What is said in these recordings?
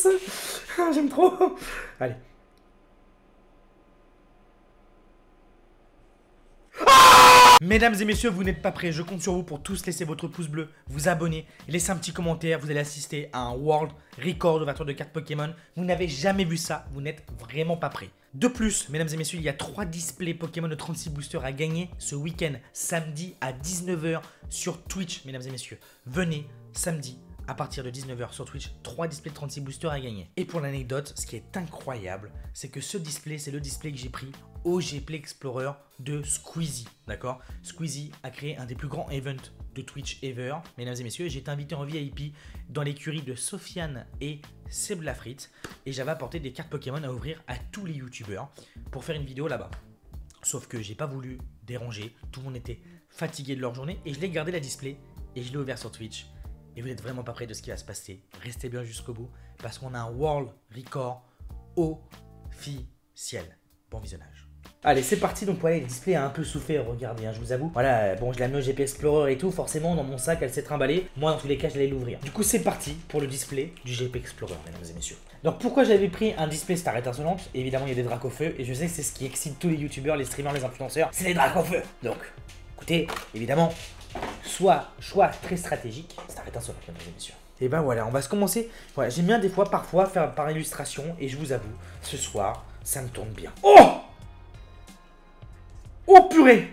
plus. J'aime trop. Allez. Mesdames et messieurs, vous n'êtes pas prêts, je compte sur vous pour tous laisser votre pouce bleu, vous abonner, laisser un petit commentaire, vous allez assister à un World Record d'ouverture de cartes Pokémon. Vous n'avez jamais vu ça, vous n'êtes vraiment pas prêts. De plus, mesdames et messieurs, il y a 3 displays Pokémon de 36 boosters à gagner ce week-end, samedi à 19 h sur Twitch, mesdames et messieurs. Venez, samedi, à partir de 19 h sur Twitch, 3 displays de 36 boosters à gagner. Et pour l'anecdote, ce qui est incroyable, c'est que ce display, c'est le display que j'ai pris au Gplay Explorer de Squeezie, d'accord? Squeezie a créé un des plus grands events de Twitch ever, mesdames et messieurs. J'ai été invité en VIP dans l'écurie de Sofiane et Seb Lafrite et j'avais apporté des cartes Pokémon à ouvrir à tous les youtubeurs pour faire une vidéo là-bas. Sauf que j'ai pas voulu déranger, tout le monde était fatigué de leur journée et je l'ai gardé la display et je l'ai ouvert sur Twitch. Et vous n'êtes vraiment pas prêts de ce qui va se passer. Restez bien jusqu'au bout parce qu'on a un World Record officiel. Bon visionnage. Allez, c'est parti. Donc voilà, le display a un peu souffert, regardez, hein, je vous avoue. Voilà, bon, je l'ai amené au GP Explorer et tout. Forcément, dans mon sac, elle s'est trimballée. Moi, dans tous les cas, j'allais l'ouvrir. Du coup, c'est parti pour le display du GP Explorer, mesdames et messieurs. Donc, pourquoi j'avais pris un display Star étincelante? Évidemment, il y a des dracs au feu. Et je sais que c'est ce qui excite tous les youtubeurs, les streamers, les influenceurs. C'est les dracs au feu. Donc, écoutez, évidemment, soit choix très stratégique. Star étincelante, mesdames et messieurs. Et ben voilà, on va se commencer. Voilà, j'aime bien des fois, parfois, faire par illustration. Et je vous avoue, ce soir, ça me tourne bien. Oh! Oh purée!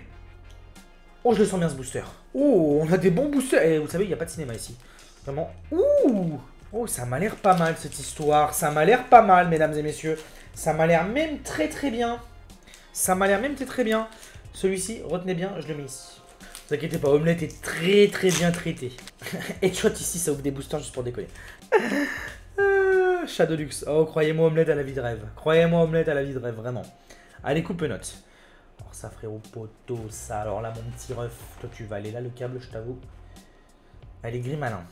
Oh, je le sens bien ce booster. Oh, on a des bons boosters. Et vous savez, il n'y a pas de cinéma ici. Vraiment. Ouh! Oh, ça m'a l'air pas mal cette histoire. Ça m'a l'air pas mal, mesdames et messieurs. Ça m'a l'air même très très bien. Ça m'a l'air même très très bien. Celui-ci, retenez bien, je le mets ici. Ne vous inquiétez pas, Omelette est très très bien traité. Headshot ici, ça ouvre des boosters juste pour décoller. Shadowlux. Oh, croyez-moi, Omelette à la vie de rêve. Croyez-moi, Omelette à la vie de rêve, vraiment. Allez, coupe note. Alors ça, frérot, poteau, ça. Alors là, mon petit ref, toi, tu vas aller là, le câble, je t'avoue. Allez, gris malin.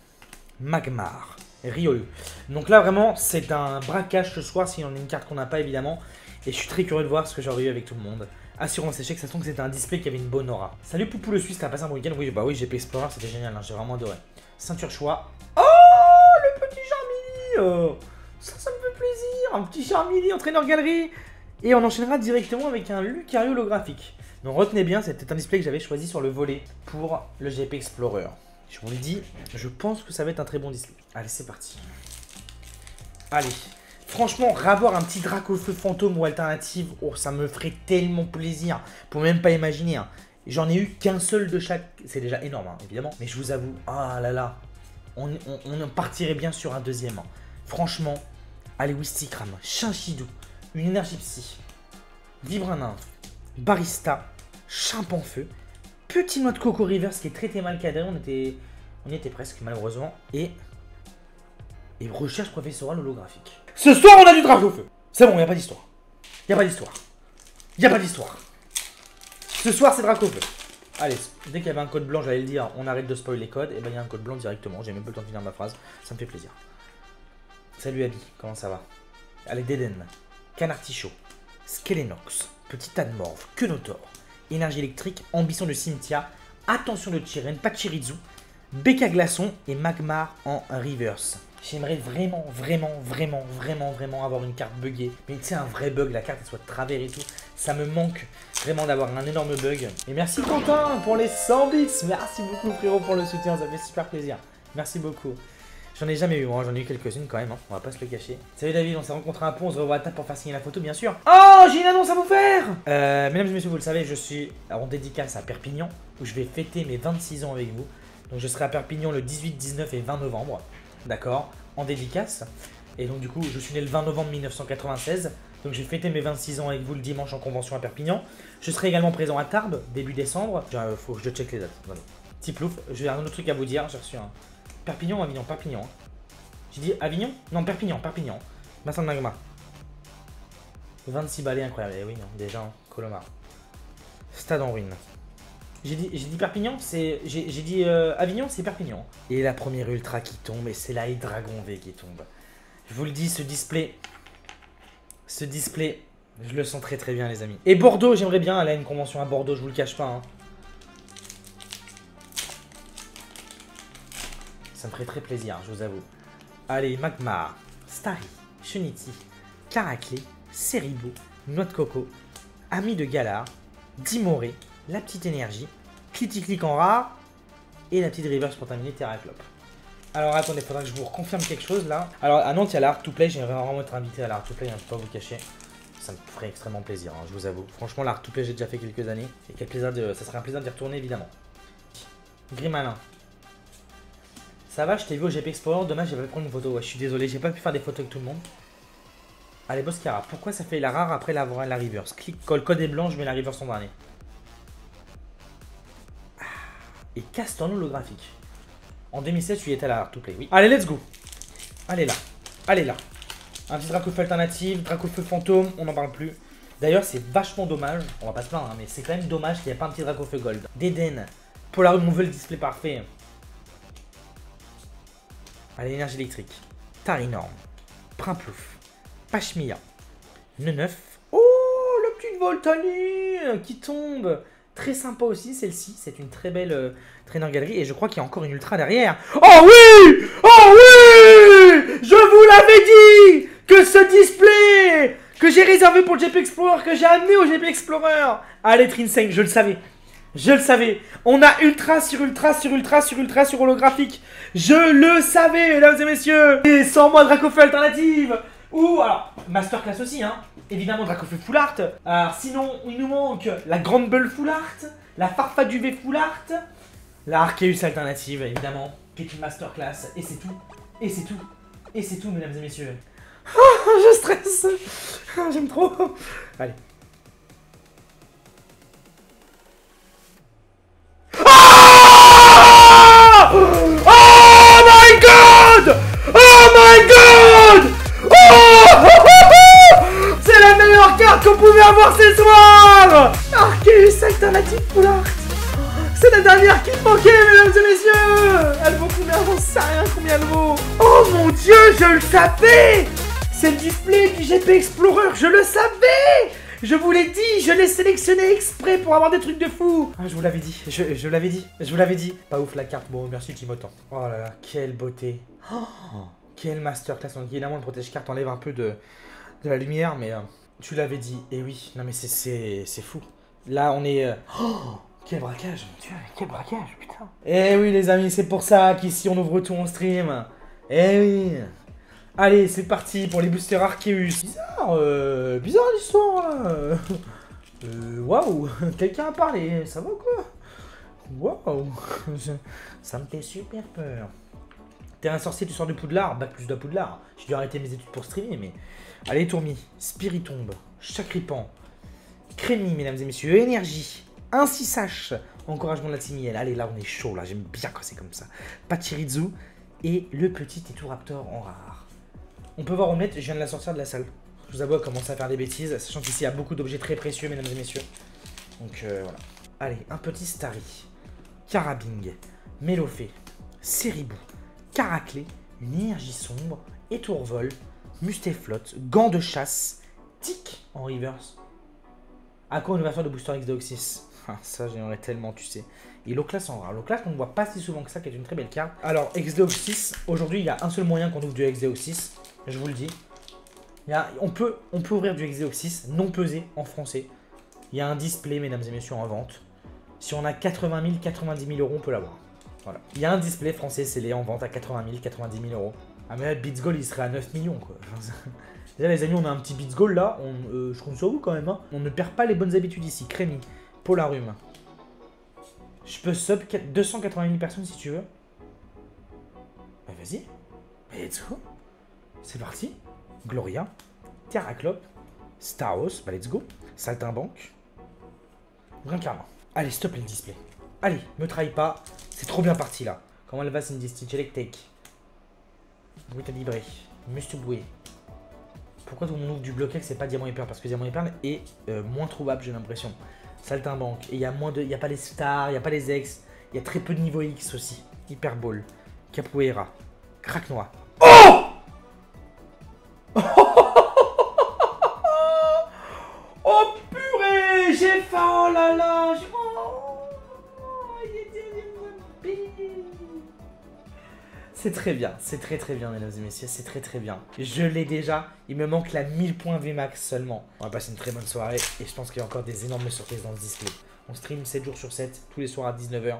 Magmar. Riolu. Donc là, vraiment, c'est un braquage ce soir, s'il y en a une carte qu'on n'a pas, évidemment. Et je suis très curieux de voir ce que j'aurais eu avec tout le monde. Assurance échec, ça sent que c'était un display qui avait une bonne aura. Salut Poupou le Suisse, t'as passé un bon week-end? Oui, bah oui, GP Explorer, c'était génial, hein, j'ai vraiment adoré. Ceinture choix. Oh, le petit Charmilly. Ça me fait plaisir. Un petit Charmilly, entraîneur galerie. Et on enchaînera directement avec un Lucario holographique. Donc retenez bien, c'était un display que j'avais choisi sur le volet pour le GP Explorer. Je vous l'ai dit, je pense que ça va être un très bon display. Allez, c'est parti. Allez. Franchement, ravoir un petit Dracofeu fantôme ou alternative, oh, ça me ferait tellement plaisir. Pour même pas imaginer. Hein. J'en ai eu qu'un seul de chaque. C'est déjà énorme, hein, évidemment. Mais je vous avoue, ah là là, on partirait bien sur un deuxième. Hein. Franchement, allez, Wistikram, Chinchidou, une énergie psy, Vibra-Nymphe, Barista, Chimpanfeu, Petit noix de Coco Rivers qui est très mal cadré, on y était presque malheureusement, et recherche professorale holographique. Ce soir on a du Dracofeu. C'est bon, il n'y a pas d'histoire. Il n'y a pas d'histoire. Il n'y a pas d'histoire. Ce soir c'est Dracofeu. Allez, dès qu'il y avait un code blanc, j'allais le dire, on arrête de spoiler les codes, et ben il y a un code blanc directement, j'ai même pas le temps de finir ma phrase, ça me fait plaisir. Salut Abby, comment ça va? Allez, Deden, Canartichaud, Skelenox, Petit Admorph, Quenotor, Énergie électrique, Ambition de Cynthia, Attention de Chiren, Pachirizu, Becca Glaçon et Magmar en reverse. J'aimerais vraiment avoir une carte buggée. Mais tu sais, un vrai bug, la carte elle soit de travers et tout. Ça me manque vraiment d'avoir un énorme bug. Et merci Quentin pour les 100 bits. Merci beaucoup frérot pour le soutien, ça fait super plaisir. Merci beaucoup. J'en ai jamais eu, moi, j'en ai eu quelques-unes quand même, hein. On va pas se le cacher. Salut David, on s'est rencontrés à un pont, on se revoit à table pour faire signer la photo, bien sûr. Oh, j'ai une annonce à vous faire. Mesdames et messieurs, vous le savez, je suis en dédicace à Perpignan, où je vais fêter mes 26 ans avec vous. Donc je serai à Perpignan le 18, 19 et 20 novembre, d'accord, en dédicace. Et donc du coup, je suis né le 20 novembre 1996, donc je vais fêter mes 26 ans avec vous le dimanche en convention à Perpignan. Je serai également présent à Tarbes, début décembre. Faut que je check les dates, voilà. Petit plouf, j'ai un autre truc à vous dire, j'ai reçu un... Perpignan ou Avignon? Perpignan. J'ai dit Avignon? Non, Perpignan, Perpignan. Bassin de Magma. 26 balais, incroyable. Eh oui, non, déjà, hein. Colomar. Stade en ruine. J'ai dit Perpignan, c'est... J'ai dit Avignon, c'est Perpignan. Et la première ultra qui tombe, et c'est la Dragon V qui tombe. Je vous le dis, ce display, je le sens très bien, les amis. Et Bordeaux, j'aimerais bien aller à une convention à Bordeaux, je vous le cache pas, hein. Ça me ferait très plaisir, je vous avoue. Allez, Magmar, Starry, Chuniti, Caraclé, Seribo, Noix de Coco, Ami de Galar, Dimoré, La Petite Énergie, Clitic en rare, et la petite reverse pour terminer Terraclope. Alors attendez, faudra que je vous reconfirme quelque chose là. Alors à Nantes, il y a la Hard to Play, j'aimerais vraiment être invité à la Hard to Play, hein, je peux pas vous cacher. Ça me ferait extrêmement plaisir, hein, je vous avoue. Franchement, la Hard to Play, j'ai déjà fait quelques années. Et quel plaisir ça serait un plaisir d'y retourner évidemment. Grimalin. Ça va, je t'ai vu au GP Explorer, dommage, j'ai pas pu prendre une photo. Ouais, je suis désolé, j'ai pas pu faire des photos avec tout le monde. Allez, Boscara, pourquoi ça fait la rare après la reverse? Clic, code est blanc, je mets la reverse en dernier. Et Castorno holographique. En 2016, tu y étais à la Hard to Play, oui. Allez, let's go. Allez là. Allez là. Un petit Dracofeu alternative, Dracofeu fantôme, on n'en parle plus. D'ailleurs, c'est vachement dommage. On va pas se plaindre, hein, mais c'est quand même dommage qu'il n'y ait pas un petit Dracofeu gold. D'Eden. Polarium, on veut le display parfait. Allez, énergie électrique. Tarinorm. Primplouf. Pachmia. Neneuf. Oh, la petite Voltanie qui tombe. Très sympa aussi, celle-ci. C'est une très belle traîneur galerie. Et je crois qu'il y a encore une ultra derrière. Oh oui! Oh oui! Je vous l'avais dit que ce display que j'ai réservé pour le GP Explorer, que j'ai amené au GP Explorer, allait être insane. Je le savais. Je le savais. On a ultra sur ultra sur ultra sur ultra sur holographique. Je le savais, mesdames et messieurs. Et sans moi, Dracofeu alternative. Ou alors, Masterclass aussi, hein. Évidemment, Dracofeu Full Art. Alors, sinon, il nous manque la Grande Bulle Full Art, la Farfaduvet Full Art, la Arceus alternative, évidemment, qui est une Masterclass. Et c'est tout. Et c'est tout. Et c'est tout, mesdames et messieurs. Oh, je stresse. J'aime trop. Allez. Oh my god! Oh my god! Oh! C'est la meilleure carte qu'on pouvait avoir ce soir! Arceus alternative Full Art. C'est la dernière qui me manquait, mesdames et messieurs! Elle vaut combien? J'en sais rien combien elle vaut! Oh mon dieu, je le savais! C'est le display du GP Explorer, je le savais! Je vous l'ai dit, je l'ai sélectionné exprès pour avoir des trucs de fou. Ah, je vous l'avais dit, je l'avais dit, je vous l'avais dit. Pas ouf la carte, bon merci Timotan. Oh là là, quelle beauté. Oh, quelle masterclass. Donc évidemment le protège carte enlève un peu de la lumière, mais tu l'avais dit. Et oui, non mais c'est fou. Là on est... Oh, quel braquage, mon dieu, quel braquage, putain. Eh oui les amis, c'est pour ça qu'ici on ouvre tout en stream. Eh oui. Allez, c'est parti pour les boosters Arceus. Bizarre l'histoire là. Waouh, quelqu'un a parlé, ça va quoi? Waouh, ça me fait super peur. T'es un sorcier, tu sors de Poudlard, bac plus de Poudlard. J'ai dû arrêter mes études pour streamer, mais... Allez, Tourmi, Spiritombe, Chacripan, Crémy, mesdames et messieurs, Énergie, Ainsi Sache, Encouragement de la Timiel. Allez, là on est chaud, là, j'aime bien quand c'est comme ça. Pachirizu et le petit Raptor en rare. On peut voir Omelette, je viens de la sortir de la salle. Je vous avoue, elle commence à faire des bêtises, sachant qu'ici il y a beaucoup d'objets très précieux, mesdames et messieurs. Donc voilà. Allez, un petit Starry, Carabing, Mélofée, Seribou, Caraclé, une énergie sombre, Étourvol, Mustéflotte, Gants de chasse, Tic en reverse. À quoi une ouverture de booster XDeoxys? Ah, ça j'aimerais tellement, tu sais. Et l'Oclas en rare. L'Oclas qu'on ne voit pas si souvent que ça, qui est une très belle carte. Alors, XDeoxys, aujourd'hui il y a un seul moyen qu'on ouvre du XDeoxys. Je vous le dis. On peut ouvrir du XDeoxys non pesé en français. Il y a un display, mesdames et messieurs, en vente. Si on a 80 000, 90 000 euros, on peut l'avoir. Voilà. Il y a un display français scellé en vente à 80 000, 90 000 euros. Ah mais là, Beats Gold, il serait à 9 millions, quoi. Déjà, les amis, on a un petit Beats Gold, là. Je compte sur vous, quand même. Hein. On ne perd pas les bonnes habitudes ici. Crémy, Polarium. Je peux sub 280 000 personnes, si tu veux. Bah, vas-y. Let's go. C'est parti. Gloria, Terraclope, Staros, bah let's go. Saltimbanque, Brincarmin. Allez, stop les displays. Allez, me trahis pas. C'est trop bien parti là. Comment elle va, c'est une Stitch Electric. Bruit à vibrer. Mustuboué. Pourquoi tout le monde ouvre du bloqué que c'est pas Diamant et Perle? Parce que Diamant et Perle est moins trouvable, j'ai l'impression. Saltimbanque. Et il y a moins de. Il n'y a pas les stars, il n'y a pas les ex. Il y a très peu de niveau X aussi. Hyperball. Capoeira. Crack Noir. Oh! Oh purée, j'ai faim, oh là là. C'est très bien, c'est très très bien, mesdames et messieurs, c'est très très bien. Je l'ai déjà, il me manque la 1000 points VMAX seulement. On va passer une très bonne soirée et je pense qu'il y a encore des énormes surprises dans ce display. On stream 7 jours sur 7, tous les soirs à 19 h.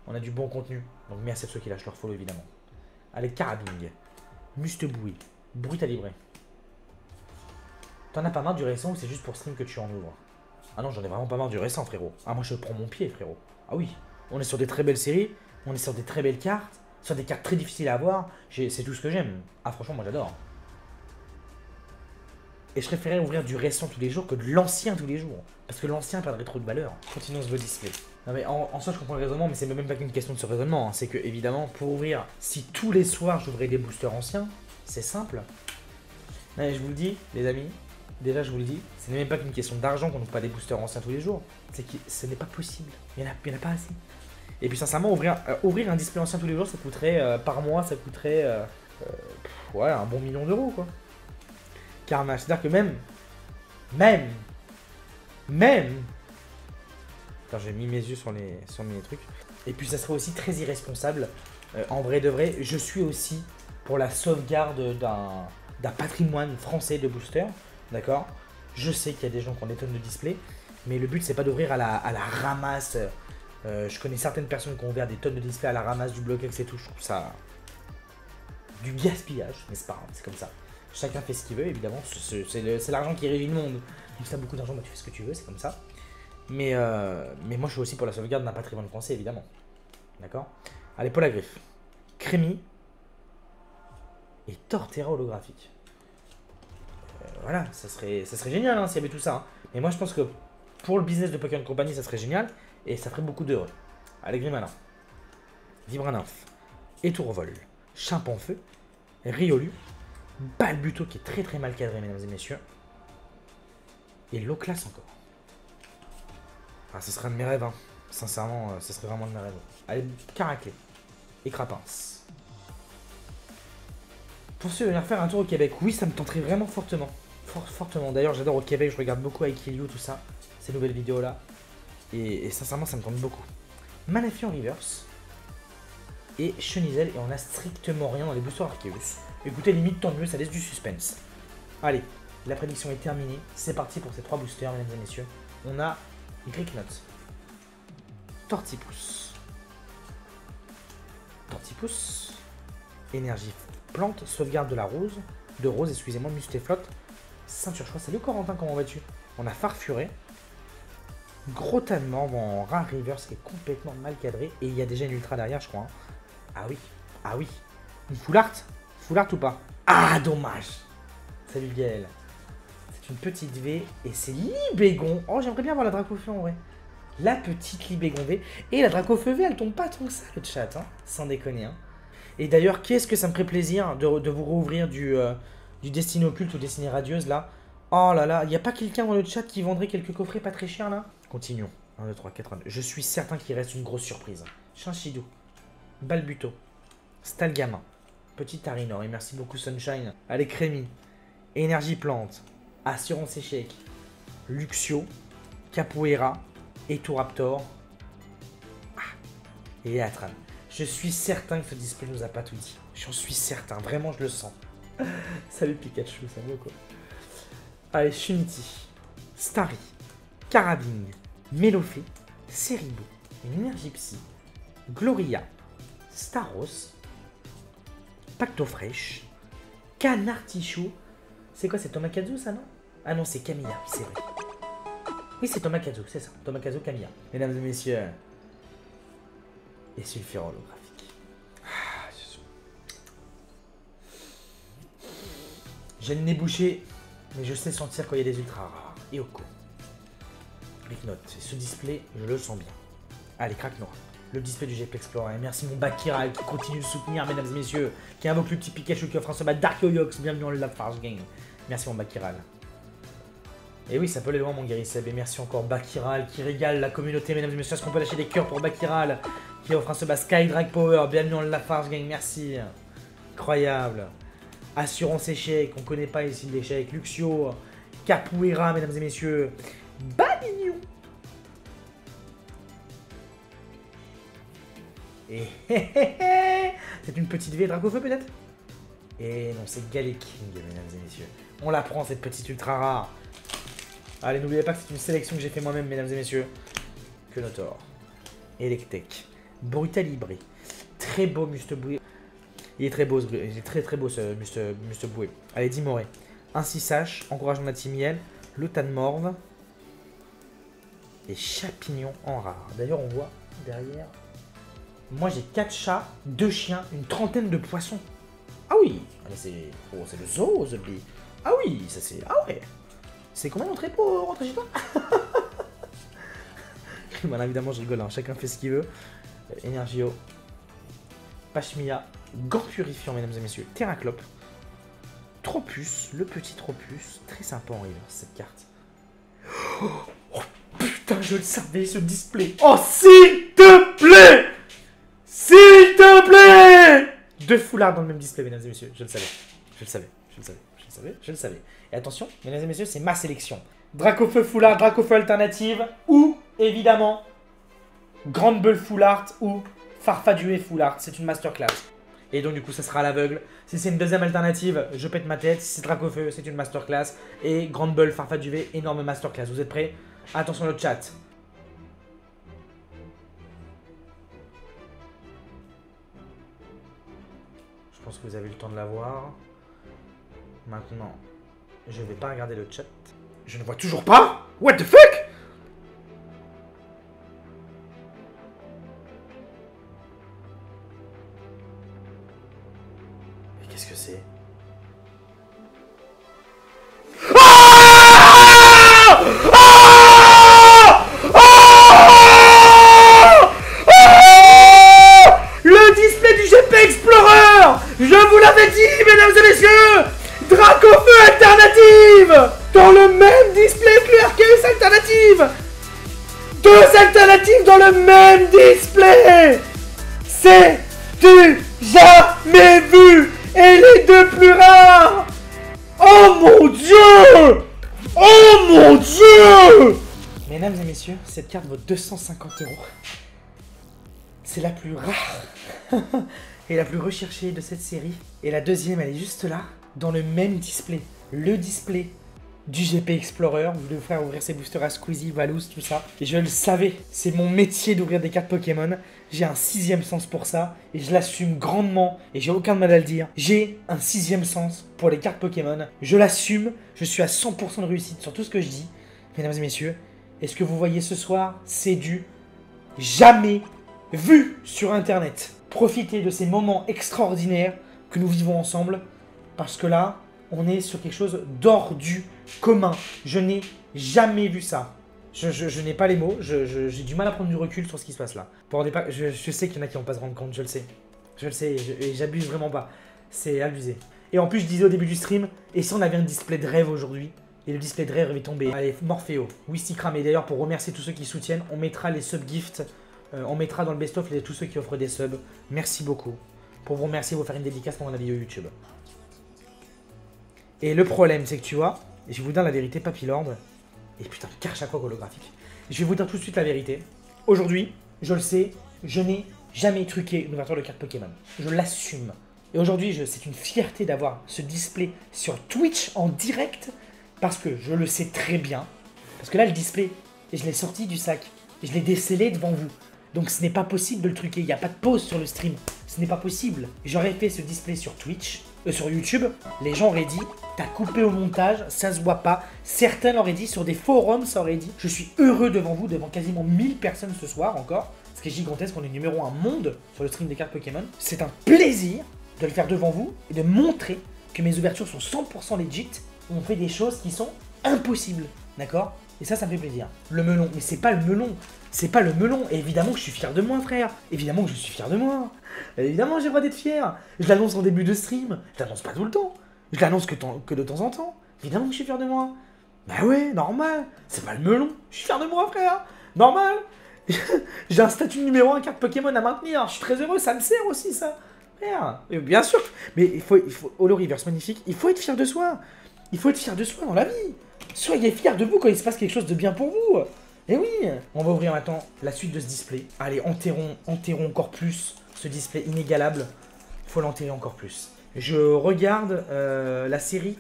On a du bon contenu, donc merci à ceux qui lâchent leur follow évidemment. Allez, carabing, mustebouille, brut à livrer. T'en as pas marre du récent ou c'est juste pour stream que tu en ouvres? Ah non, j'en ai vraiment pas marre du récent, frérot. Ah, moi je prends mon pied, frérot. Ah oui, on est sur des très belles séries, on est sur des très belles cartes, sur des cartes très difficiles à avoir. C'est tout ce que j'aime. Ah, franchement, moi j'adore. Et je préférais ouvrir du récent tous les jours que de l'ancien tous les jours. Parce que l'ancien perdrait trop de valeur. Continuons ce display. Non mais en soi je comprends le raisonnement, mais c'est même pas qu'une question de ce raisonnement. Hein. C'est que évidemment, pour ouvrir, si tous les soirs j'ouvrais des boosters anciens, c'est simple. Non, mais je vous le dis, les amis, déjà je vous le dis, ce n'est même pas qu'une question d'argent qu'on n'ouvre pas des boosters anciens tous les jours. C'est que ce n'est pas possible. Il n'y en a pas assez. Et puis sincèrement, ouvrir un display ancien tous les jours, ça coûterait, par mois, ça coûterait, ouais, un bon million d'euros quoi. Carnage, c'est-à-dire que même, attends, j'ai mis mes yeux sur mes trucs. Et puis ça serait aussi très irresponsable, en vrai de vrai, je suis aussi pour la sauvegarde d'un patrimoine français de booster, d'accord? Je sais qu'il y a des gens qui ont des tonnes de displays, mais le but c'est pas d'ouvrir à la ramasse. Je connais certaines personnes qui ont ouvert des tonnes de displays à la ramasse du Bloquex et tout, je trouve ça du gaspillage, mais c'est pas grave, c'est comme ça. Chacun fait ce qu'il veut, évidemment, c'est l'argent qui régit le monde. Si tu as beaucoup d'argent, bah, tu fais ce que tu veux, c'est comme ça. Mais moi je suis aussi pour la sauvegarde d'un patrimoine français, évidemment. D'accord? Allez, Paul la griffe. Crémy et Torterra holographique. Voilà, ça serait génial hein, s'il y avait tout ça. Hein. Mais moi je pense que pour le business de Pokémon Company, ça serait génial. Et ça ferait beaucoup d'heureux. Allez, Grimalin. Vibranymph. Étourvol. Chimpanfeu. Riolu. Balbuto qui est très très mal cadré, mesdames et messieurs. Et low class encore. Ah, ce serait un de mes rêves. Hein. Sincèrement, ce serait vraiment de mes rêves. Allez, Caraquet. Et Crapince. Pour ceux qui veulent faire un tour au Québec, oui, ça me tenterait vraiment fortement. Fortement. D'ailleurs, j'adore au Québec, je regarde beaucoup avec Kiryu, tout ça. Ces nouvelles vidéos là. Et sincèrement, ça me tente beaucoup. Manaphy en reverse. Et Chenizel. Et on a strictement rien dans les boosters Arceus. Écoutez, limite, tant mieux, ça laisse du suspense. Allez, la prédiction est terminée. C'est parti pour ces 3 boosters, mesdames et messieurs. On a Gricknot. Tortipousse. Tortipousse. Énergie plante. Sauvegarde de la rose. De rose, excusez-moi, Mustéflotte. Ceinture choix. Salut Corentin, comment vas-tu? On a Farfuré. Gros tas de morts en rare reverse qui est complètement mal cadré. Et il y a déjà une ultra derrière, je crois. Hein. Ah oui. Ah oui. Une full art? Full art ou pas? Ah, dommage. Salut Gaël. C'est une petite V et c'est Libégon. Oh, j'aimerais bien voir la Dracofeu en vrai. La petite Libégon V. Et la Dracofeu V, elle tombe pas tant que ça, le chat. Hein. Sans déconner. Hein. Et d'ailleurs, qu'est-ce que ça me ferait plaisir de vous rouvrir du Destiné Occulte ou Destiné Radieuse là. Oh là là, il n'y a pas quelqu'un dans le chat qui vendrait quelques coffrets pas très chers là? Continuons. 1, 2, 3, 4, 1, 2. Je suis certain qu'il reste une grosse surprise. Chinchidou. Balbuto. Stalgamin. Petit Tarinor. Et merci beaucoup Sunshine. Allez, Crémy. Énergie Plante. Assurance Échec. Luxio. Capoeira. Etoraptor. Ah. Et Atran. Je suis certain que ce display nous a pas tout dit. J'en suis certain. Vraiment, je le sens. Salut Pikachu, ça va quoi? Allez, Shunity. Starry. Carabing. Melofé. Seribu. Une énergie psy. Gloria. Staros. Pacto Fresh. Canartichou. C'est quoi, c'est Tomakazu ça non? Ah non, c'est Camilla, c'est vrai. Oui, c'est Tomakazu, c'est ça. Tomakazu Camilla. Mesdames et messieurs. Et sulfure holographique. J'ai le nez bouché, mais je sais sentir quand il y a des ultra rares. Et au coup. Bricknote, ce display, je le sens bien. Allez, crack noir. Le display du GP Explorer. Merci mon Bakiral qui continue de soutenir, mesdames et messieurs. Qui invoque le petit Pikachu qui offre un sub à Dark Yoyox. Bienvenue en Lafarge Gang. Merci mon Bakiral. Et oui, ça peut aller loin mon Guérisseb. Et merci encore Bakiral qui régale la communauté, mesdames et messieurs. Est-ce qu'on peut lâcher des cœurs pour Bakiral qui offre un sub à Skydrag Power. Bienvenue en Lafarge Gang. Merci. Incroyable. Assurance Échec. On connaît pas ici l'échec. Luxio. Capoeira, mesdames et messieurs. Balignou. Et c'est une petite V Dracofeu peut-être? Et non, c'est Galley King, mesdames et messieurs. On la prend, cette petite ultra rare. Allez, n'oubliez pas que c'est une sélection que j'ai fait moi-même, mesdames et messieurs. Quenotor. Electek. Brutalibré. Très beau Musteboué. Il est très beau, il est très beau ce Musteboué. Allez, Dimoré. Un 6H, encouragement de la team Miel. Le Tan Morve. Et Chapignon en rare. D'ailleurs, on voit derrière. Moi, j'ai 4 chats, 2 chiens, une trentaine de poissons. Ah oui, c'est le zoo, The Bee. Ah oui, ça c'est... Ah ouais. C'est combien d'entrées pour rentrer chez toi? Voilà, évidemment, je rigole, hein. Chacun fait ce qu'il veut. Energio. Pashmia. Gant purifiant, mesdames et messieurs. Terraclope. Tropus, le petit Tropus. Très sympa en reverse, cette carte. Oh putain, je le savais, ce display. Oh, s'il te plaît! S'il te plaît! 2 foulards dans le même display, mesdames et messieurs. Je le savais. Je le savais. Je le savais. Je le savais. Je le savais. Et attention, mesdames et messieurs, c'est ma sélection. Dracofeu foulard, Dracofeu alternative, ou, évidemment, Grande Bull full art, ou Farfadué full art. C'est une masterclass. Et donc, du coup, ça sera à l'aveugle. Si c'est une deuxième alternative, je pète ma tête. Si c'est Dracofeu, c'est une masterclass. Et Grande Bull, Farfadué, énorme masterclass. Vous êtes prêts? Attention le chat. Je pense que vous avez eu le temps de la voir. Maintenant, je vais pas regarder le chat. Je ne vois toujours pas. What the fuck? Mais qu'est-ce que c'est? Le display du GP Explorer! Je vous l'avais dit, mesdames et messieurs! Dracofeu alternative! Dans le même display plus Arceus alternative! 2 alternatives dans le même display! C'est du jamais vu! Et les 2 plus rares! Oh mon dieu! Oh mon dieu! Mesdames et messieurs, cette carte vaut 250 €. C'est la plus rare et la plus recherchée de cette série. Et la deuxième, elle est juste là, dans le même display. Le display du GP Explorer. Vous devez faire ouvrir ses boosters à Squeezie, Valous, tout ça. Et je le savais, c'est mon métier d'ouvrir des cartes Pokémon. J'ai un 6e sens pour ça. Et je l'assume grandement. Et j'ai aucun mal à le dire. J'ai un 6e sens pour les cartes Pokémon. Je l'assume. Je suis à 100% de réussite sur tout ce que je dis. Mesdames et messieurs, et ce que vous voyez ce soir, c'est du jamais vu sur Internet. Profitez de ces moments extraordinaires que nous vivons ensemble. Parce que là, on est sur quelque chose d'hors du commun. Je n'ai jamais vu ça. Je n'ai pas les mots. J'ai du mal à prendre du recul sur ce qui se passe là. Je sais qu'il y en a qui vont pas se rendre compte, je le sais. Je le sais et j'abuse vraiment pas. C'est abusé. Et en plus, je disais au début du stream, et si on avait un display de rêve aujourd'hui? Et le display de rêve est tombé. Allez, Morpheo, Wistikram. Et d'ailleurs, pour remercier tous ceux qui soutiennent, on mettra les sub-gifts. On mettra dans le best-of tous ceux qui offrent des subs. Merci beaucoup. Pour vous remercier, vous faire une dédicace pendant la vidéo YouTube. Et le problème, c'est que tu vois, et je vais vous dire la vérité, Papillord. Et putain, car chaque fois holographique. Je vais vous dire tout de suite la vérité. Aujourd'hui, je le sais, je n'ai jamais truqué une ouverture de carte Pokémon. Je l'assume. Et aujourd'hui, c'est une fierté d'avoir ce display sur Twitch en direct. Parce que je le sais très bien. Parce que là, le display, je l'ai sorti du sac. Et je l'ai décellé devant vous. Donc ce n'est pas possible de le truquer. Il n'y a pas de pause sur le stream. Ce n'est pas possible. J'aurais fait ce display sur Twitch, sur YouTube. Les gens auraient dit, t'as coupé au montage, ça se voit pas. Certains l'auraient dit, sur des forums, ça aurait dit. Je suis heureux devant vous, devant quasiment 1000 personnes ce soir encore. Ce qui est gigantesque, on est numéro 1 monde sur le stream des cartes Pokémon. C'est un plaisir de le faire devant vous et de montrer que mes ouvertures sont 100% legit. On fait des choses qui sont impossibles, d'accord? Et ça me fait plaisir. Le melon, mais c'est pas le melon. C'est pas le melon. Et évidemment que je suis fier de moi, frère. Évidemment que je suis fier de moi. Évidemment, j'ai le droit d'être fier. Je l'annonce en début de stream. Je l'annonce pas tout le temps. Je l'annonce que de temps en temps. Évidemment que je suis fier de moi. Bah ouais, normal. C'est pas le melon. Je suis fier de moi, frère. Normal. J'ai un statut numéro 1 carte Pokémon à maintenir. Je suis très heureux. Ça me sert aussi, ça. Frère. Et bien sûr. Mais il faut Holo Reverse magnifique. Il faut être fier de soi. Il faut être fier de soi dans la vie. Soyez fiers de vous quand il se passe quelque chose de bien pour vous. Et oui. On va ouvrir maintenant la suite de ce display. Allez, enterrons encore plus ce display inégalable, faut l'enterrer encore plus. Je regarde la série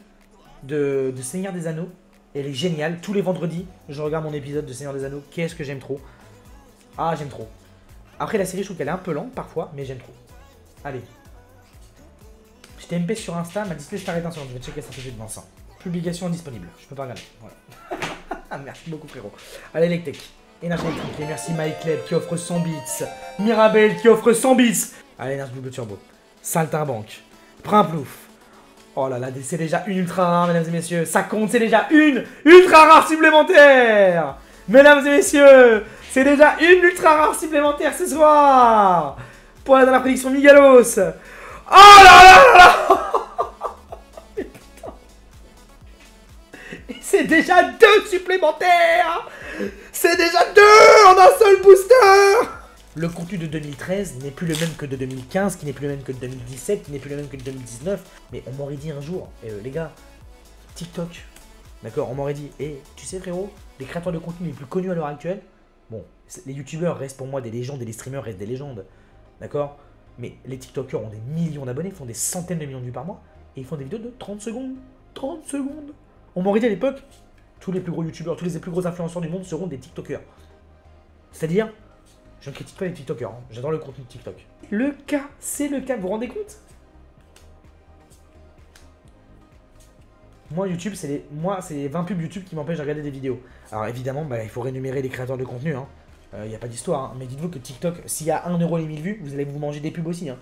de Seigneur des Anneaux. Elle est géniale. Tous les vendredis, je regarde mon épisode de Seigneur des Anneaux. Qu'est-ce que j'aime trop. Ah, j'aime trop. Après, la série, je trouve qu'elle est un peu lente parfois, mais j'aime trop. Allez. Je t'ai MP sur Insta, ma display s'arrête un second. Je vais checker ça tout de suite dans ça. Publication indisponible. Je peux pas regarder. Voilà. Merci beaucoup, frérot. Allez, Lectech. Énergie électrique. Et merci MyCleb qui offre 100 bits. Mirabel qui offre 100 bits. Allez, Énergie Double Turbo. Saltimbanque. Primplouf. Oh là là, c'est déjà une ultra rare, mesdames et messieurs. Ça compte, c'est déjà une ultra rare supplémentaire. Mesdames et messieurs, c'est déjà une ultra rare supplémentaire ce soir. Pour la dernière prédiction Migalos. Oh là là là là. C'est déjà 2 supplémentaires. C'est déjà 2 en un seul booster. Le contenu de 2013 n'est plus le même que de 2015, qui n'est plus le même que de 2017, qui n'est plus le même que de 2019. Mais on m'aurait dit un jour, les gars, TikTok, d'accord, on m'aurait dit, tu sais frérot, les créateurs de contenu les plus connus à l'heure actuelle, bon, les youtubeurs restent pour moi des légendes et les streamers restent des légendes, d'accord, mais les TikTokers ont des millions d'abonnés, font des centaines de millions de vues par mois, et ils font des vidéos de 30 secondes. 30 secondes. On m'aurait dit à l'époque, tous les plus gros youtubeurs, tous les plus gros influenceurs du monde seront des TikTokers. C'est-à-dire, je ne critique pas les TikTokers, hein. J'adore le contenu de TikTok. Le cas, c'est le cas, vous vous rendez compte? Moi, YouTube, c'est les 20 pubs YouTube qui m'empêchent de regarder des vidéos. Alors évidemment, il faut rémunérer les créateurs de contenu, hein. Y a pas d'histoire, hein. Mais dites-vous que TikTok, s'il y a 1 euro les 1000 vues, vous allez vous manger des pubs aussi, hein.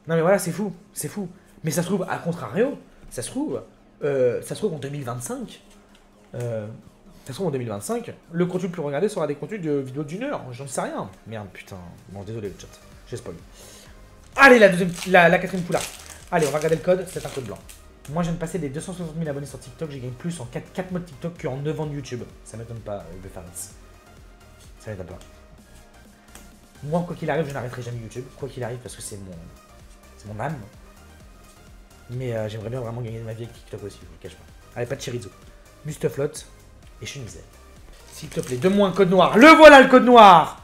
Non mais voilà, c'est fou, c'est fou. Mais ça se trouve, à contrario, ça se trouve en 2025, en 2025, le contenu le plus regardé sera des contenus de vidéos d'1 heure. J'en sais rien. Merde, putain. Bon, désolé le chat. J'ai spoil. Allez, la quatrième poula. Allez, on va regarder le code. C'est un code blanc. Moi, je viens de passer des 260 000 abonnés sur TikTok. J'ai gagné plus en 4 mois de TikTok qu'en 9 ans de YouTube. Ça m'étonne pas de faire ça. Ça m'étonne pas. Moi, quoi qu'il arrive, je n'arrêterai jamais YouTube. Quoi qu'il arrive, parce que c'est mon âme. Mais j'aimerais bien vraiment gagner de ma vie avec TikTok aussi, je vous le cache pas. Allez, pas de chirizo. Mustaflotte et Chunizel. S'il te plaît, donne-moi un code noir. Le voilà le code noir.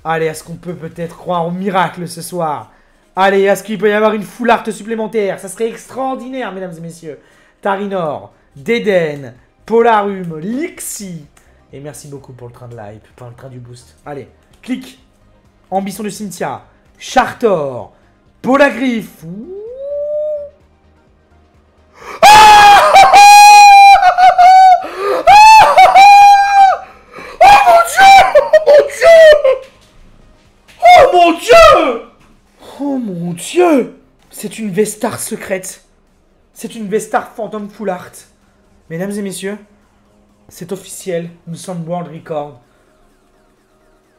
Allez, est-ce qu'on peut peut-être croire au miracle ce soir? Allez, est-ce qu'il peut y avoir une full art supplémentaire? Ça serait extraordinaire, mesdames et messieurs. Tarinor, Deden, Polarum, Lixi. Et merci beaucoup pour le train de l'hype, pour le train du boost. Allez, clique. Ambition de Cynthia, Chartor, Polagriffe. Oh mon dieu! C'est une Vestar secrète. C'est une Vestar Phantom Full Art. Mesdames et messieurs, c'est officiel. Nous sommes World Record.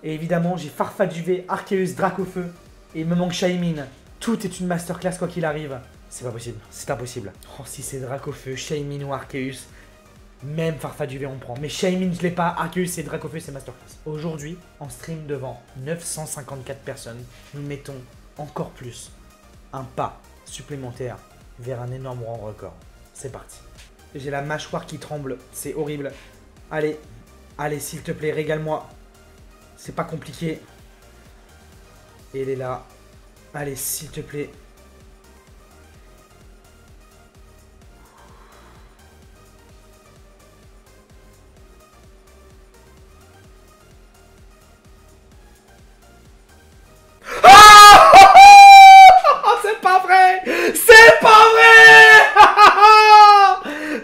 Et évidemment, j'ai Farfaduvé, Arceus, Dracofeu. Et il me manque Shaymin. Tout est une masterclass quoi qu'il arrive. C'est pas possible. C'est impossible. Oh, si c'est Dracofeu, Shaymin ou Arceus, même Farfaduvé on prend. Mais Shaymin je l'ai pas, Arceus et Dracofeu c'est masterclass. Aujourd'hui, en stream devant 954 personnes, nous mettons encore plus un pas supplémentaire vers un énorme rang record. C'est parti. J'ai la mâchoire qui tremble, c'est horrible. Allez, allez s'il te plaît, régale-moi. C'est pas compliqué. Et elle est là. Allez, s'il te plaît. C'est pas vrai.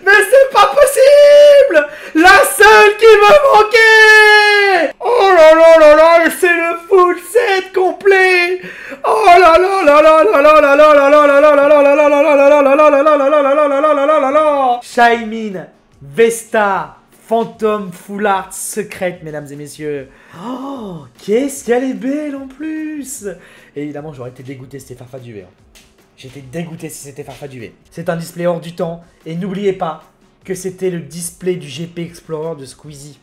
Mais c'est pas possible. La seule qui me manquait. Oh là là là là, c'est le full set complet. Oh là là là là là là là là là là là là là là là là là là là. Shaymin, Vesta, Phantom Full Art secrète, mesdames et messieurs. Oh, qu'est-ce qu'elle est belle en plus. Et évidemment, j'aurais été dégoûté si c'était Farfaduvé. J'étais dégoûté si c'était Farfaduvé. C'est un display hors du temps. Et n'oubliez pas que c'était le display du GP Explorer de Squeezie.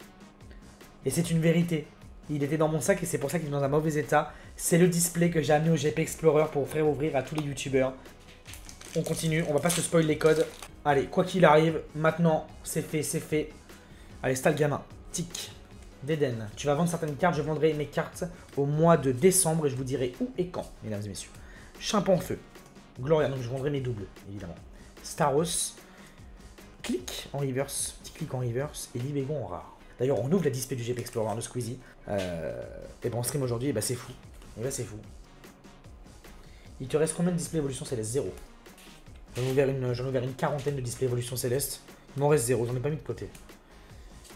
Et c'est une vérité. Il était dans mon sac et c'est pour ça qu'il est dans un mauvais état. C'est le display que j'ai amené au GP Explorer pour faire ouvrir à tous les youtubeurs. On continue, on va pas se spoil les codes. Allez, quoi qu'il arrive, maintenant c'est fait, c'est fait. Allez, c'est le gamin. Tic, d'Eden. Tu vas vendre certaines cartes, je vendrai mes cartes au mois de décembre et je vous dirai où et quand, mesdames et messieurs. Chimpanfeu. Gloria, donc je vendrai mes doubles, évidemment. Staros. Clic en reverse. Petit clic en reverse. Et Libégon en rare. D'ailleurs, on ouvre la display du GP Explorer de Squeezie. Et bon, on stream aujourd'hui, et bah c'est fou. Et là, c'est fou. Il te reste combien de display évolution céleste? 0. J'en ai ouvert une quarantaine de display évolution céleste. Il m'en reste 0, j'en ai pas mis de côté.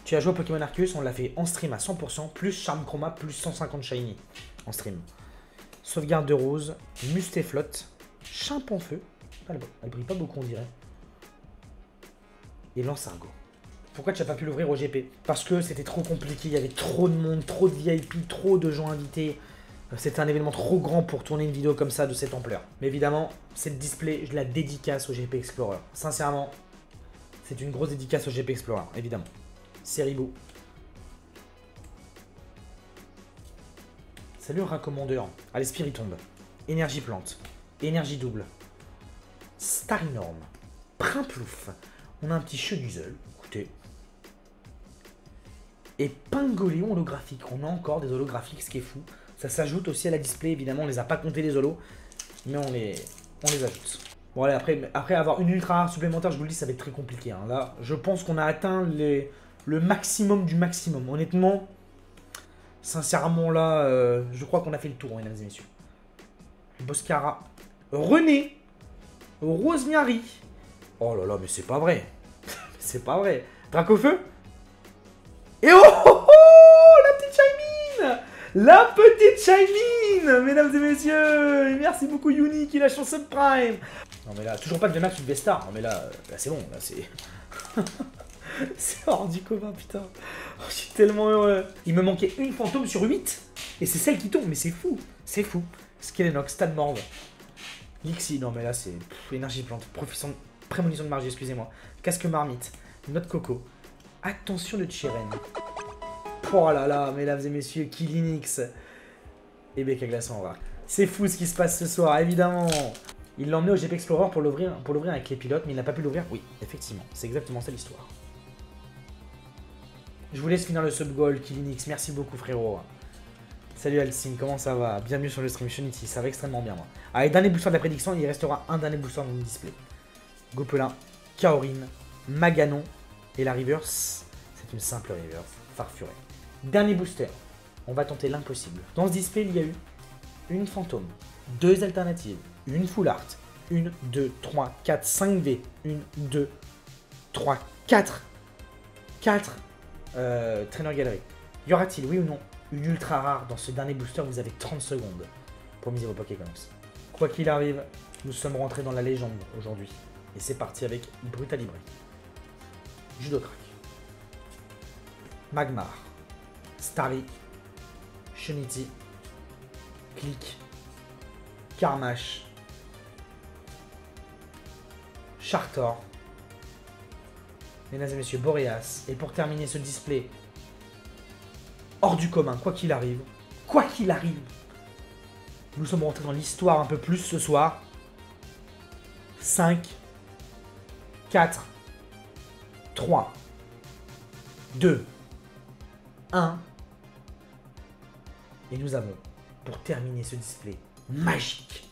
Tu as joué à Pokémon Arceus, on l'a fait en stream à 100%, plus Charme Chroma, plus 150 Shiny en stream. Sauvegarde de rose, Mustéflotte, Chimpanfeu. Elle brille pas beaucoup, on dirait. Et Lancergo. Pourquoi tu n'as pas pu l'ouvrir au GP? Parce que c'était trop compliqué, il y avait trop de monde, trop de VIP, trop de gens invités. C'était un événement trop grand pour tourner une vidéo comme ça de cette ampleur. Mais évidemment, cette display, je la dédicace au GP Explorer. Sincèrement, c'est une grosse dédicace au GP Explorer, évidemment. Seribo. Salut Racommandeur. Allez, Spiritombe. Énergie plante. Énergie double. Starinорm. Primplouf. On a un petit Chenuzel. Écoutez. Et Pingoléon holographique. On a encore des holographiques, ce qui est fou. Ça s'ajoute aussi à la display, évidemment. On les a pas comptés les holos. Mais on les ajoute. Bon, allez, après avoir une ultra rare supplémentaire, je vous le dis, ça va être très compliqué. Hein. Là, je pense qu'on a atteint le maximum du maximum. Honnêtement, sincèrement, là, je crois qu'on a fait le tour, mesdames et messieurs. Boscara. René. Rosemary. Oh là là, mais c'est pas vrai. C'est pas vrai. Dracofeu. Et oh, oh, oh, la petite Shymine. La petite Shymine, mesdames et messieurs. Et merci beaucoup Yuni qui lâche son subprime. Non mais là, toujours pas de Vemax ou de Vestar. Non mais là c'est bon, là c'est... c'est hors du commun, putain. Oh, je suis tellement heureux. Il me manquait une fantôme sur 8. Et c'est celle qui tombe, mais c'est fou. C'est fou. Skelenox, Stade Morve. Lixi, non mais là c'est... énergie plante, prémonition de magie, excusez-moi. Casque marmite, note coco. Attention de Chiren. Oh là là, mesdames et messieurs, Killinix. Et Becca Glaçon en vrac. C'est fou ce qui se passe ce soir, évidemment. Il l'a emmené au GP Explorer pour l'ouvrir avec les pilotes, mais il n'a pas pu l'ouvrir. Oui, effectivement, c'est exactement ça l'histoire. Je vous laisse finir le sub-goal, Killinix. Merci beaucoup, frérot. Salut Alcine, comment ça va? Bienvenue sur le stream Shunity, ça va extrêmement bien, moi. Allez, dernier booster de la prédiction, il restera un dernier booster dans le display. Gopelin, Kaorin, Maganon et la reverse, c'est une simple reverse, Farfuré. Dernier booster, on va tenter l'impossible. Dans ce display, il y a eu une fantôme, 2 alternatives, une full art, 1, 2, 3, 4, 5 V, 1, 2, 3, 4 Trainer Gallery. Y aura-t-il, oui ou non, une ultra rare dans ce dernier booster? Vous avez 30 secondes pour miser vos Pokémon. Quoi qu'il arrive, nous sommes rentrés dans la légende aujourd'hui. Et c'est parti avec Brutalibré, Judocrack, Magmar, Starry, Shunity, Click, Karmash, Chartor, mesdames et messieurs, Boreas. Et pour terminer ce display hors du commun, quoi qu'il arrive, nous sommes rentrés dans l'histoire un peu plus ce soir. 5, 4, 3, 2, 1. Et nous avons, pour terminer ce display magique,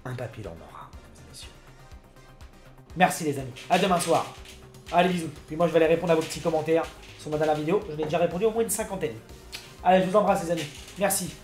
un papillon en aura, mesdames et messieurs. Merci les amis, à demain soir. Allez, bisous. Puis moi je vais aller répondre à vos petits commentaires sur ma dernière vidéo. Je l'ai déjà répondu au moins une 50aine. Allez, je vous embrasse les amis. Merci.